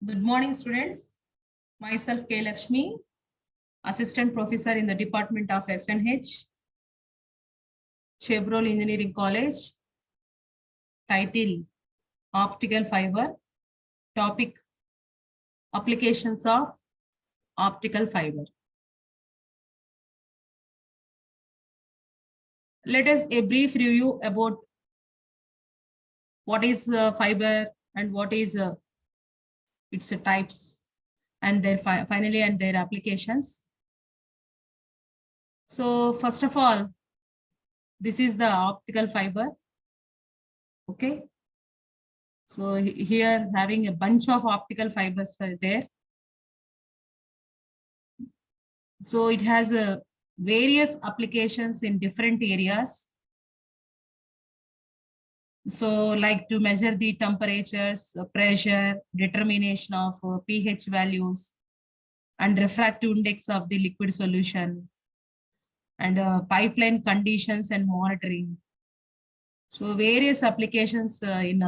Good morning, students. Myself, K. Lakshmi, Assistant Professor in the Department of SNH, Chevrolet Engineering College. Title, Optical Fiber. Topic, Applications of Optical Fiber. Let us a brief review about what is fiber and what is its types and their finally and their applications. So first of all, this is the optical fiber. Okay. So here having a bunch of optical fibers there. So it has various applications in different areas. So like to measure the temperatures, pressure, determination of pH values, and refractive index of the liquid solution, and pipeline conditions and monitoring. So various applications in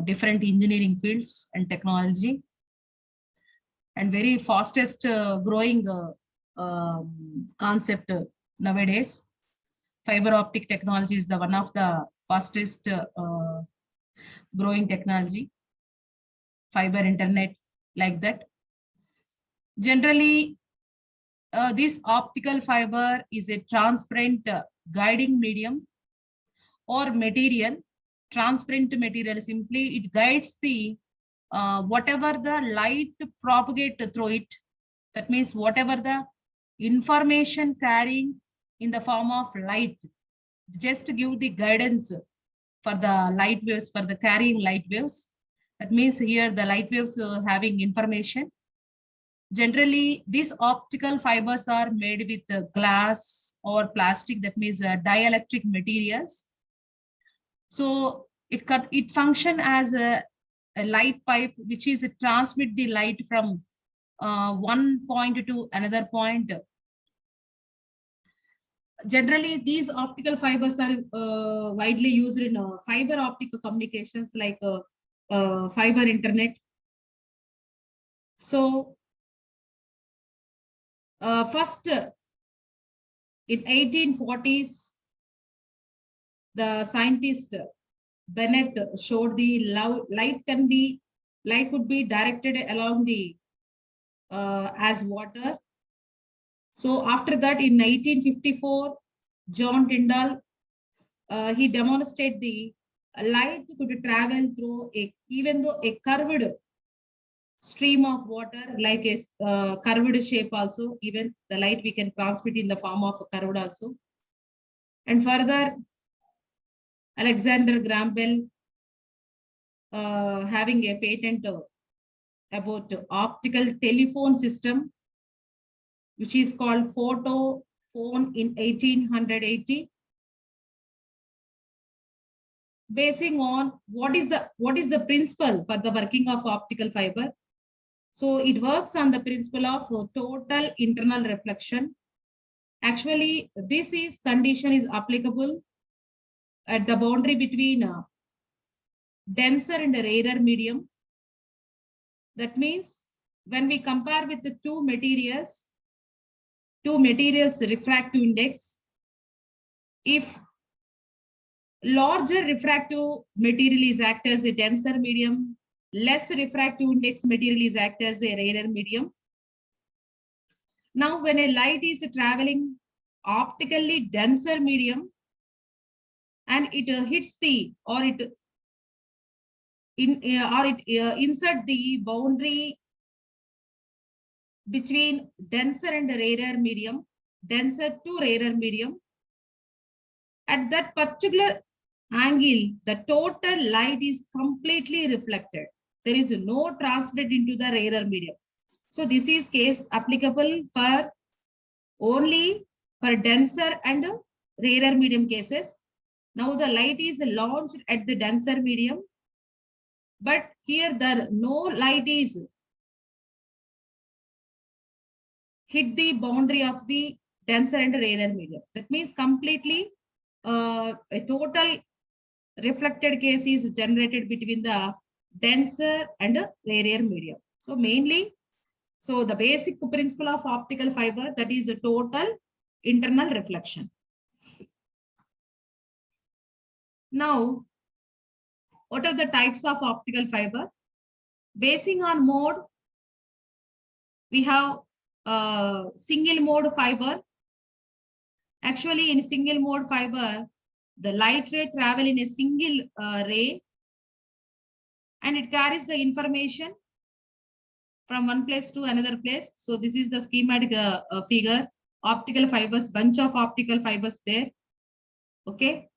different engineering fields and technology, and very fastest growing concept nowadays. Fiber optic technology is the one of the fastest growing technology. Fiber internet, like that. Generally, this optical fiber is a transparent guiding medium or material. Transparent material, simply it guides the whatever the light propagate through it. That means whatever the information carrying in the form of light, just give the guidance for the light waves, for the carrying light waves. That means here the light waves having information. Generally, these optical fibers are made with glass or plastic, that means dielectric materials. So it function as a light pipe, which is transmit the light from one point to another point. Generally, these optical fibers are widely used in fiber optic communications, like fiber internet. So first, in 1840s, the scientist Bennett showed the light could be directed along the as water. So after that, in 1954, John Tyndall he demonstrated the light could travel through even though a curved stream of water, like a curved shape also. Even the light we can transmit in the form of a curved also. And further, Alexander Graham Bell having a patent about optical telephone system, which is called photophone in 1880, basing on what is the principle for the working of optical fiber. So it works on the principle of total internal reflection. Actually, this condition is applicable at the boundary between denser and rarer medium. That means when we compare with the two materials refractive index, if larger refractive material is act as a denser medium, less refractive index material is act as a rarer medium. Now, when a light is traveling optically denser medium and it hits the or it insert the boundary between denser and rarer medium, denser to rarer medium, at that particular angle, the total light is completely reflected. There is no transmitted into the rarer medium. So this is case applicable for only for denser and rarer medium cases. Now the light is launched at the denser medium, but here there no light is hit the boundary of the denser and rarer medium. That means completely a total reflected case is generated between the denser and rarer medium. So mainly, so the basic principle of optical fiber, that is a total internal reflection. Now, what are the types of optical fiber? Basing on mode, we have single mode fiber. Actually, in single mode fiber, the light ray travel in a single ray, and it carries the information from one place to another place. So this is the schematic figure. Optical fibers, bunch of optical fibers there. Okay.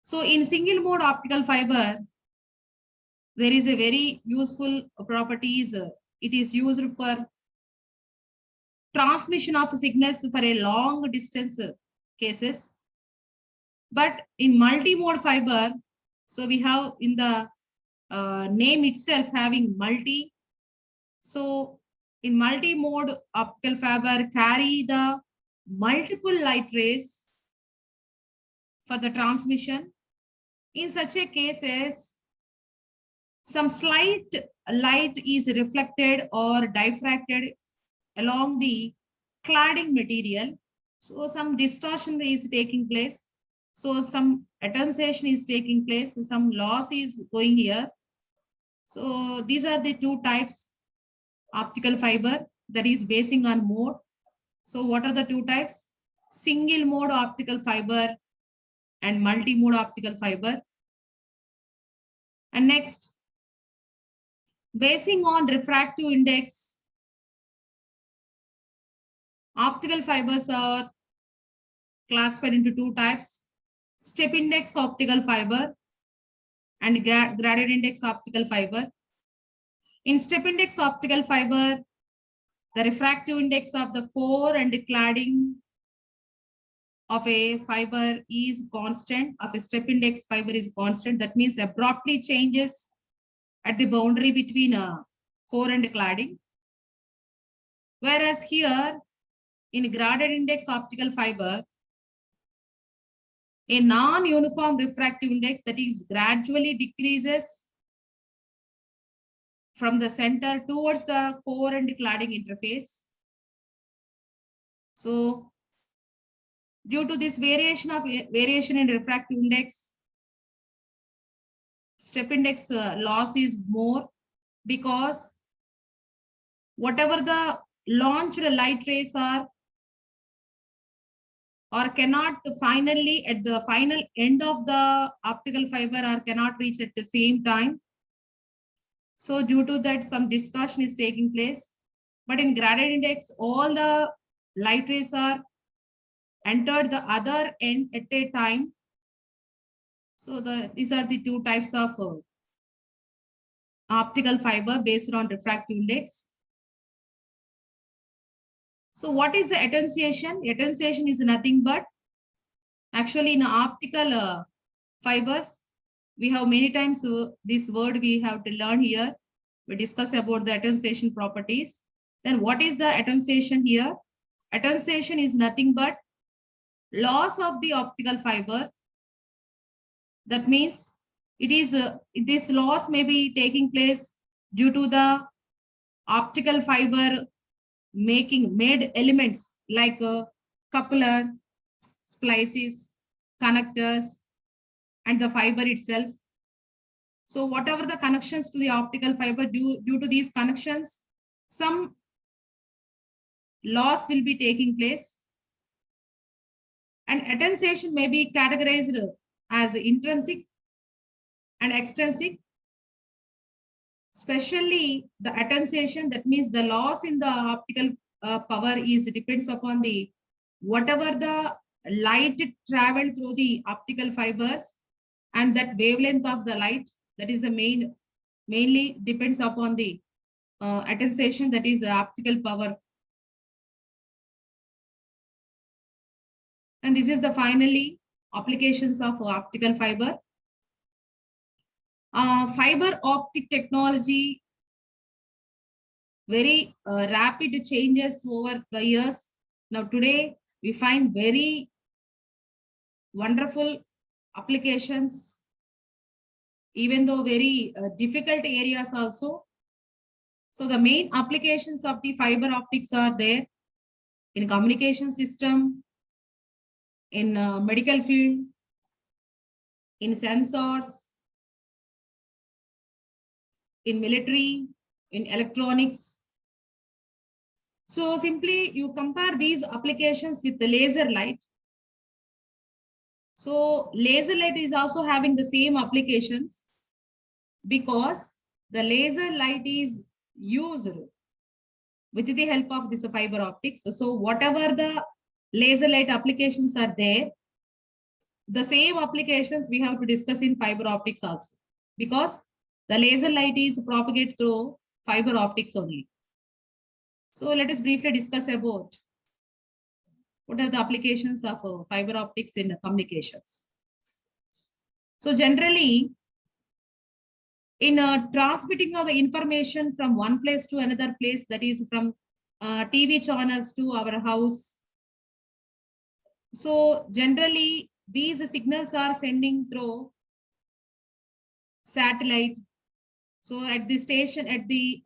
So in single mode optical fiber, there is a very useful properties. It is used for transmission of signals for a long distance cases. But in multi-mode fiber, so we have in the name itself having multi. So in multi-mode optical fiber carry the multiple light rays for the transmission. In such a cases, some slight light is reflected or diffracted along the cladding material. So some distortion is taking place. So some attenuation is taking place. Some loss is going here. So these are the two types optical fiber, that is basing on mode. So what are the two types? Single mode optical fiber and multi-mode optical fiber. And next, basing on refractive index, optical fibers are classified into two types: step index optical fiber and gradient index optical fiber. In step index optical fiber, the refractive index of the core and the cladding of a fiber is constant, of a step index fiber is constant. That means abruptly changes at the boundary between a core and cladding. Whereas here, in gradient index optical fiber, a non-uniform refractive index that is gradually decreases from the center towards the core and cladding interface. So due to this variation in refractive index, step index loss is more, because whatever the launched light rays are or cannot finally at the final end of the optical fiber or cannot reach at the same time. So due to that, some distortion is taking place. But in gradient index, all the light rays are entered the other end at a time. So these are the two types of optical fiber based on refractive index. So what is the attenuation? Attenuation is nothing but, actually in optical fibers, we have many times this word we have to learn here. We discuss about the attenuation properties. Then what is the attenuation here? Attenuation is nothing but loss of the optical fiber. That means it is this loss may be taking place due to the optical fiber made elements like coupler, splices, connectors, and the fiber itself. So whatever the connections to the optical fiber, due to these connections, some loss will be taking place. And attenuation may be categorized as intrinsic and extrinsic. Especially the attenuation, that means the loss in the optical power is depends upon the whatever the light traveled through the optical fibers, and that wavelength of the light, that is the mainly depends upon the attenuation, that is the optical power. And this is the finally applications of optical fiber. Fiber optic technology, very rapid changes over the years. Now today we find very wonderful applications even though very difficult areas also. So the main applications of the fiber optics are there in communication system, in medical field, in sensors, in military, in electronics. So simply you compare these applications with the laser light. So laser light is also having the same applications because the laser light is used with the help of this fiber optics. So whatever the laser light applications are there, the same applications we have to discuss in fiber optics also, because the laser light is propagated through fiber optics only. So let us briefly discuss about what are the applications of fiber optics in communications. So generally, in transmitting of the information from one place to another place, that is from TV channels to our house. So generally, these signals are sending through satellite. So at the station, at the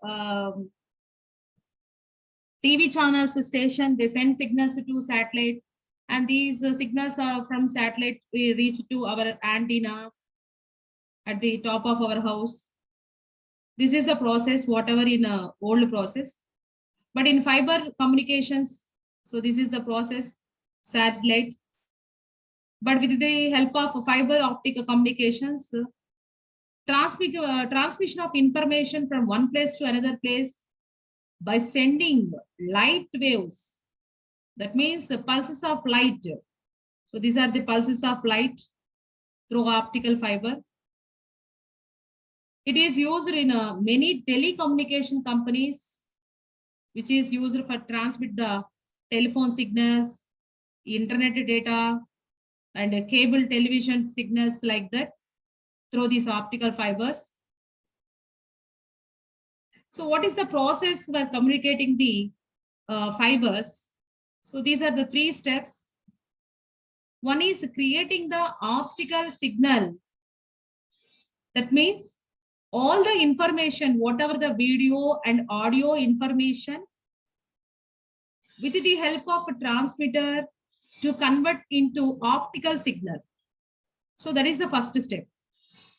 TV channels station, they send signals to satellite, and these signals are from satellite we reach to our antenna at the top of our house. This is the process, whatever in a old process. But in fiber communications, so this is the process, satellite. But with the help of fiber optic communications, transmission of information from one place to another place by sending light waves. That means pulses of light. So these are the pulses of light through optical fiber. It is used in many telecommunication companies, which is used for transmit the telephone signals, internet data, and cable television signals like that through these optical fibers. So what is the process for communicating the fibers? So these are the 3 steps. One is creating the optical signal. That means all the information, whatever the video and audio information, with the help of a transmitter to convert into optical signal. So that is the first step.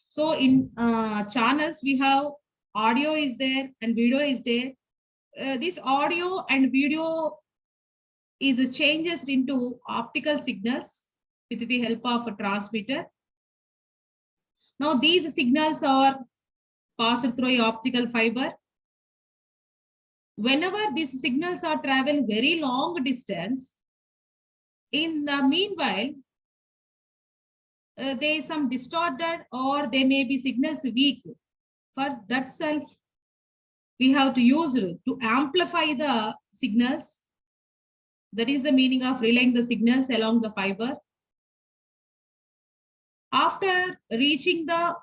So in channels, we have audio is there and video is there. This audio and video is changes into optical signals with the help of a transmitter. Now these signals are passed through a optical fiber. Whenever these signals are travel very long distance, in the meanwhile, there is some distorted or there may be signals weak. For that self, we have to use to amplify the signals. That is the meaning of relaying the signals along the fiber. After reaching the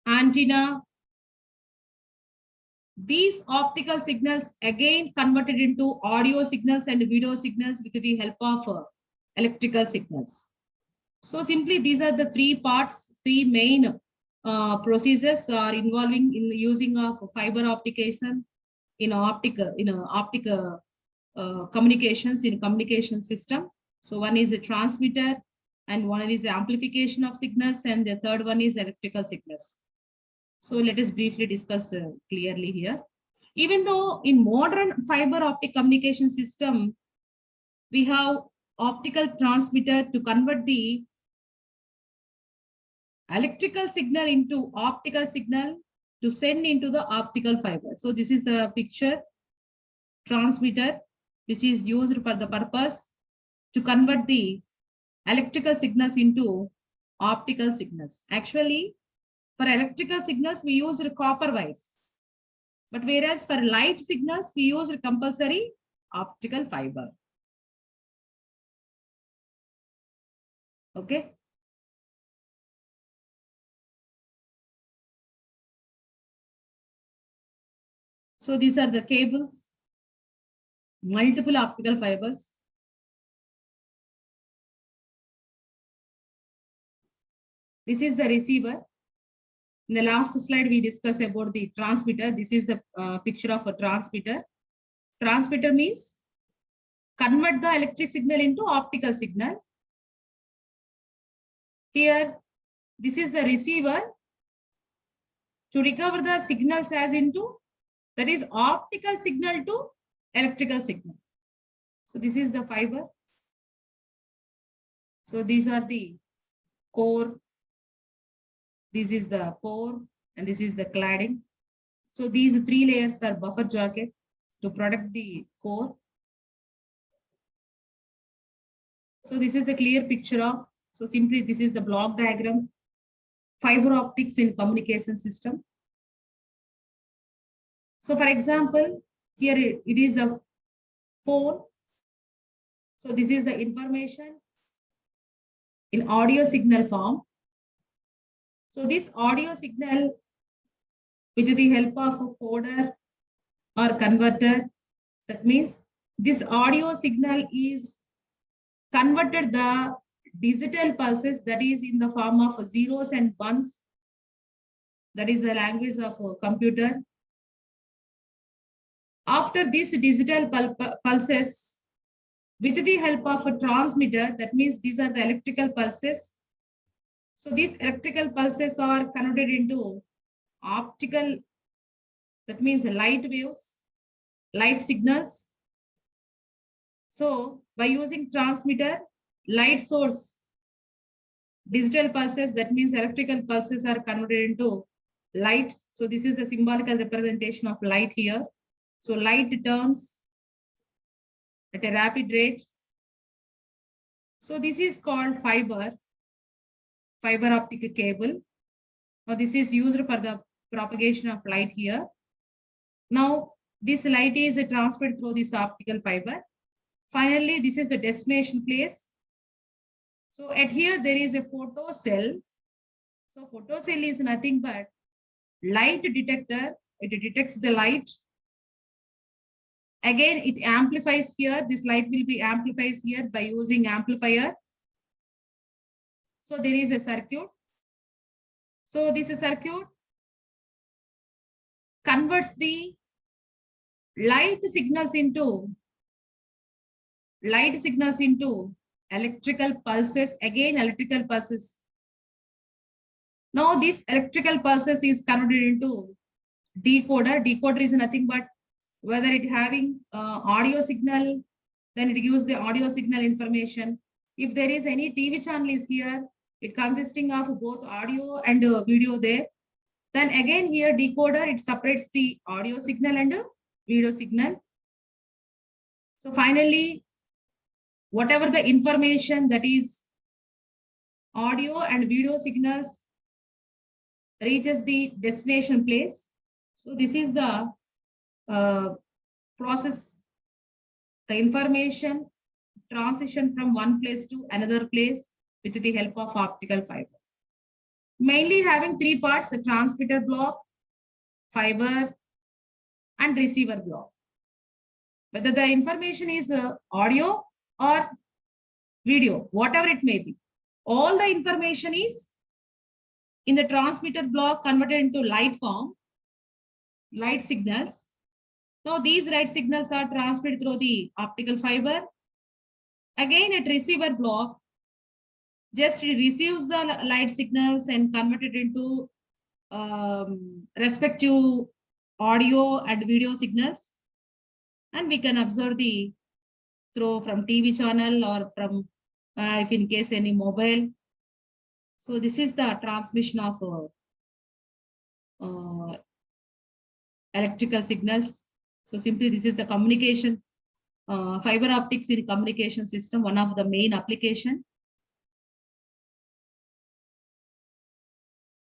antenna, these optical signals again converted into audio signals and video signals with the help of electrical signals. So simply these are the 3 parts, 3 main procedures are involving in the using of fiber optication in optical communications in communication system. So one is a transmitter, and one is amplification of signals, and the third one is electrical signals. So let us briefly discuss clearly here. Even though in modern fiber optic communication system, we have optical transmitter to convert the electrical signal into optical signal to send into the optical fiber. So this is the picture transmitter, which is used for the purpose to convert the electrical signals into optical signals. Actually, for electrical signals, we use copper wires. But whereas for light signals, we use compulsory optical fiber. Okay. So these are the cables, multiple optical fibers. This is the receiver. In the last slide, we discussed about the transmitter. This is the picture of a transmitter. Transmitter means convert the electric signal into optical signal. Here, this is the receiver to recover the signals as into, that is optical signal to electrical signal. So this is the fiber. So these are the core. This is the core and this is the cladding. So these three layers are buffer jacket to protect the core. So this is the clear picture of, so simply this is the block diagram, fiber optics in communication system. So for example, here it is the phone. So this is the information in audio signal form. So this audio signal with the help of a coder or converter, that means this audio signal is converted the digital pulses, that is in the form of zeros and ones. That is the language of a computer. After this digital pulses, with the help of a transmitter, that means these are the electrical pulses. So these electrical pulses are converted into optical, that means light waves, light signals. So by using transmitter, light source, digital pulses, that means electrical pulses are converted into light. So this is the symbolical representation of light here. So light turns at a rapid rate. So this is called fiber optic cable. Now this is used for the propagation of light here. Now this light is transferred through this optical fiber. Finally, this is the destination place. So at here there is a photocell. So photocell is nothing but light detector. It detects the light. Again, it amplifies here. This light will be amplified here by using amplifier. So there is a circuit. So this circuit converts the light signals into electrical pulses. Again, electrical pulses. Now this electrical pulses is converted into decoder. Decoder is nothing but whether it having audio signal, then it gives the audio signal information. If there is any TV channel is here, it consisting of both audio and video there. Then again here decoder, it separates the audio signal and video signal. So finally, whatever the information that is audio and video signals reaches the destination place. So this is the process, the information transition from one place to another place with the help of optical fiber. Mainly having three parts: a transmitter block, fiber, and receiver block. Whether the information is audio or video, whatever it may be, all the information is in the transmitter block converted into light form, light signals. Now these light signals are transmitted through the optical fiber. Again, at receiver block, just receives the light signals and converted into respective audio and video signals. And we can observe the through from TV channel or from if in case any mobile. So this is the transmission of electrical signals. So simply this is the communication, fiber optics in communication system, one of the main application.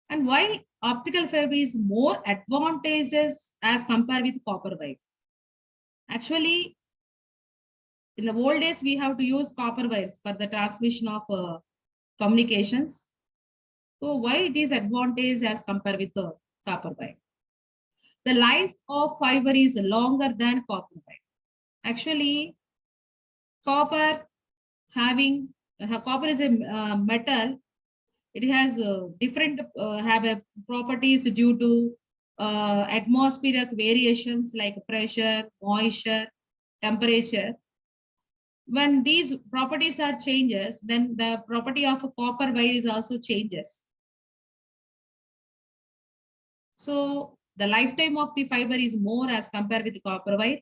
And why optical fiber is more advantageous as compared with copper wire? Actually, in the old days, we have to use copper wires for the transmission of communications. So why it is advantage as compared with the copper wire? The life of fiber is longer than copper wire. Actually, copper is a metal It has different have a properties due to atmospheric variations like pressure, moisture, temperature. When these properties are changes, then the property of a copper wire is also changes. So the lifetime of the fiber is more as compared with the copper wire.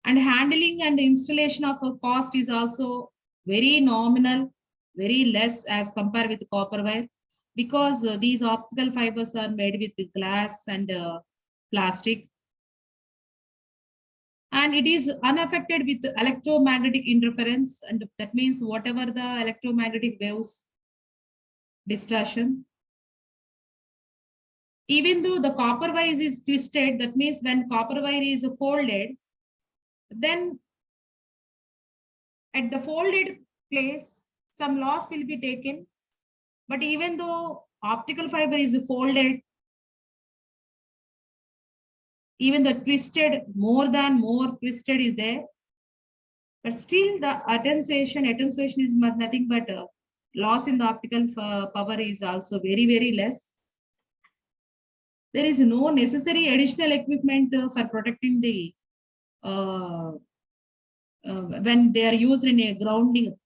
And handling and installation of a cost is also very nominal, very less as compared with copper wire, because these optical fibers are made with glass and plastic, and it is unaffected with electromagnetic interference, and that means whatever the electromagnetic waves distortion. Even though the copper wire is twisted, that means when copper wire is folded, then at the folded place, some loss will be taken. But even though optical fiber is folded, even the twisted, more twisted is there, but still the attenuation is nothing but loss in the optical power is also very, very less. There is no necessary additional equipment for protecting the uh, when they are used in a grounding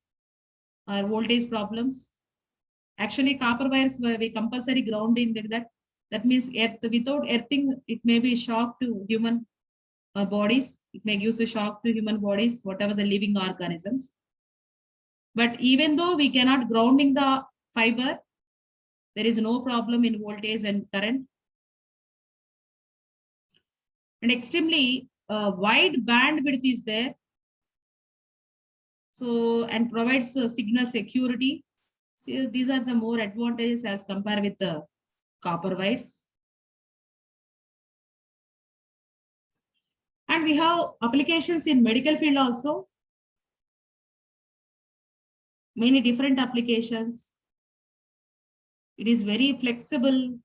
or voltage problems. Actually, copper wires were compulsory grounding like that. That means earth, without earthing, it may be shock to human bodies. It may give a shock to human bodies, whatever the living organisms. But even though we cannot grounding the fiber, there is no problem in voltage and current. And extremely wide bandwidth is there. So, and provides signal security. So these are the more advantages as compared with the copper wires. And we have applications in medical field also. Many different applications. It is very flexible,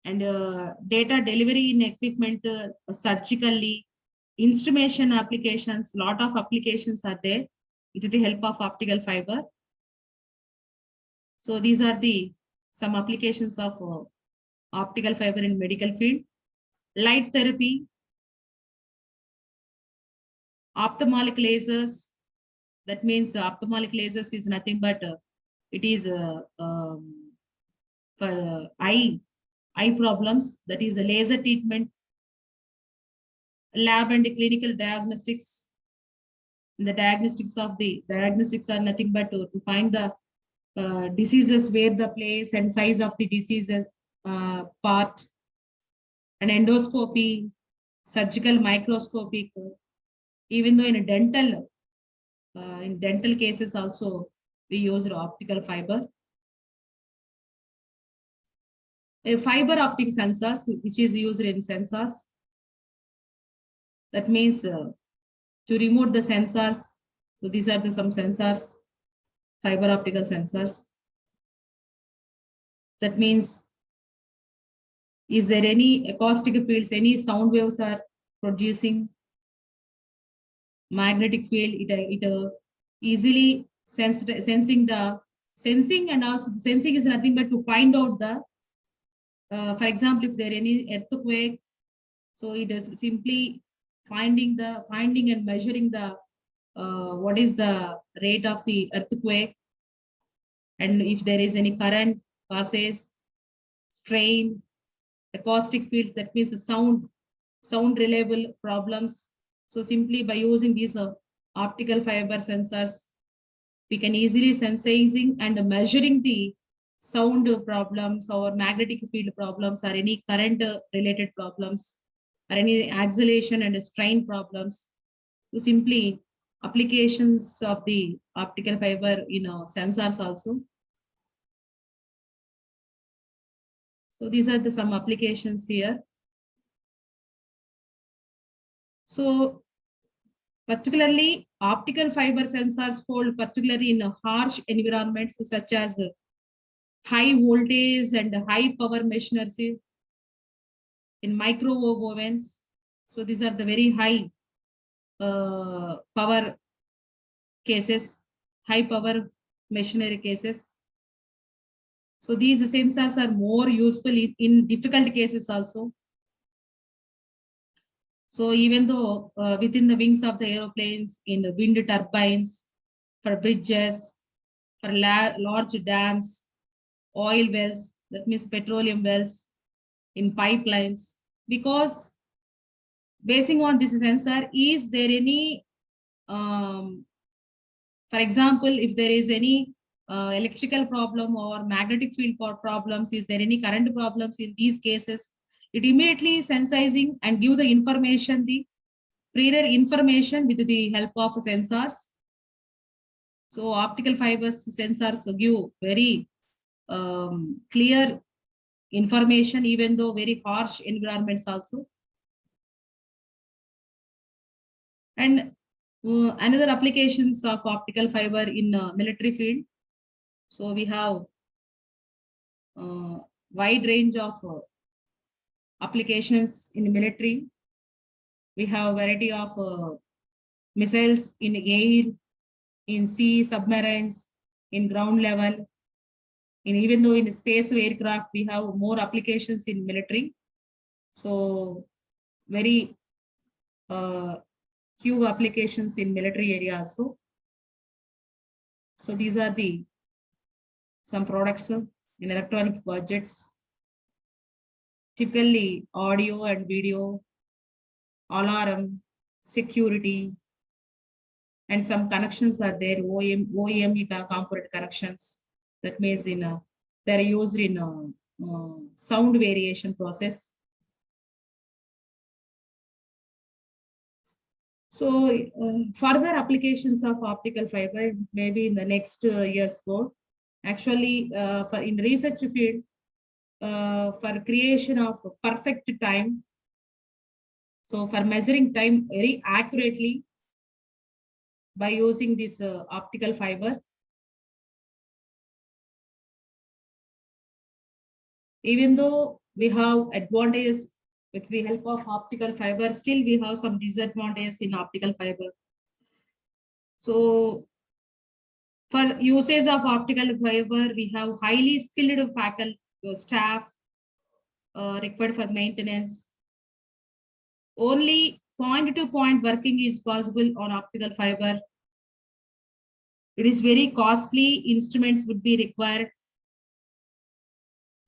and data delivery in equipment, surgically, instrumentation applications, lot of applications are there with the help of optical fiber. So these are the some applications of optical fiber in medical field. Light therapy, ophthalmic lasers. That means ophthalmic lasers is nothing but it is for eye problems. That is a laser treatment. Lab and clinical diagnostics. The diagnostics are nothing but to find the diseases, where the place and size of the diseases part. And endoscopy, surgical microscopic. Even though in dental cases also we use optical fiber. A fiber optic sensors, which is used in sensors. That means to remove the sensors. So these are some sensors, fiber optical sensors. That means, is there any acoustic fields, any sound waves are producing magnetic field, it easily sensing, and also the sensing is nothing but to find out the, for example, if there any earthquake, so it is simply finding and measuring the what is the rate of the earthquake, and if there is any current passes, strain, acoustic fields, that means the sound reliable problems. So simply by using these optical fiber sensors, we can easily sensing and measuring the sound problems or magnetic field problems or any current related problems or any acceleration and strain problems. So simply applications of the optical fiber in sensors also. So these are some applications here. So particularly optical fiber sensors hold particularly in harsh environments such as high voltage and high power machinery, in microwave ovens. So these are the very high power cases, high power machinery cases. So these sensors are more useful in difficult cases also. So even though within the wings of the aeroplanes, in the wind turbines, for bridges, for large dams, oil wells, that means petroleum wells, in pipelines, because basing on this sensor, is there any, for example, if there is any electrical problem or magnetic field problems, is there any current problems in these cases, it immediately sensitizing and give the information, the prior information with the help of sensors. So optical fibers sensors give very clear information, even though very harsh environments also. And another applications of optical fiber in military field. So we have wide range of applications in the military. We have variety of missiles in air, in sea, submarines, in ground level. And even though in space aircraft, we have more applications in military. So very few applications in military area also. So these are the some products in electronic gadgets. Typically audio and video, alarm, security, and some connections are there, OEM component connections. That means in they're used in sound variation process. So further applications of optical fiber maybe in the next years go. Actually, for in research field, for creation of perfect time. So for measuring time very accurately by using this optical fiber. Even though we have advantages with the help of optical fiber, still we have some disadvantages in optical fiber. So for usage of optical fiber, we have highly skilled faculty staff required for maintenance. Only point-to-point working is possible on optical fiber. It is very costly, instruments would be required.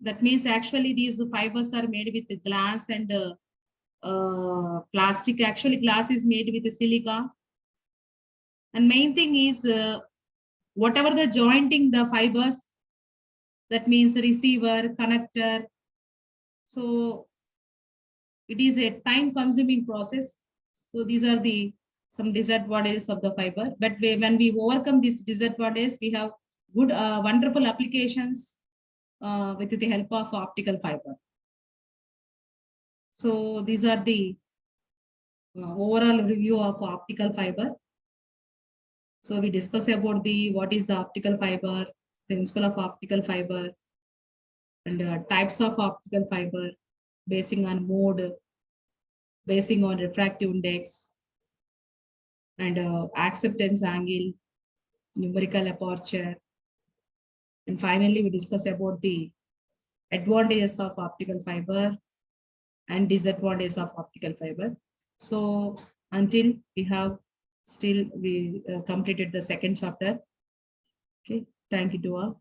That means actually these fibers are made with glass and plastic. Actually glass is made with silica. And main thing is whatever the jointing the fibers, that means receiver, connector. So it is a time consuming process. So these are the some disadvantages of the fiber. But when we overcome these disadvantages, we have good, wonderful applications with the help of optical fiber. So these are the overall review of optical fiber. So we discuss about the what is the optical fiber, principle of optical fiber, and types of optical fiber, basing on mode, basing on refractive index, and acceptance angle, numerical aperture. And finally, we discuss about the advantages of optical fiber and disadvantages of optical fiber. So until we have still we completed the second chapter. Okay, thank you to all.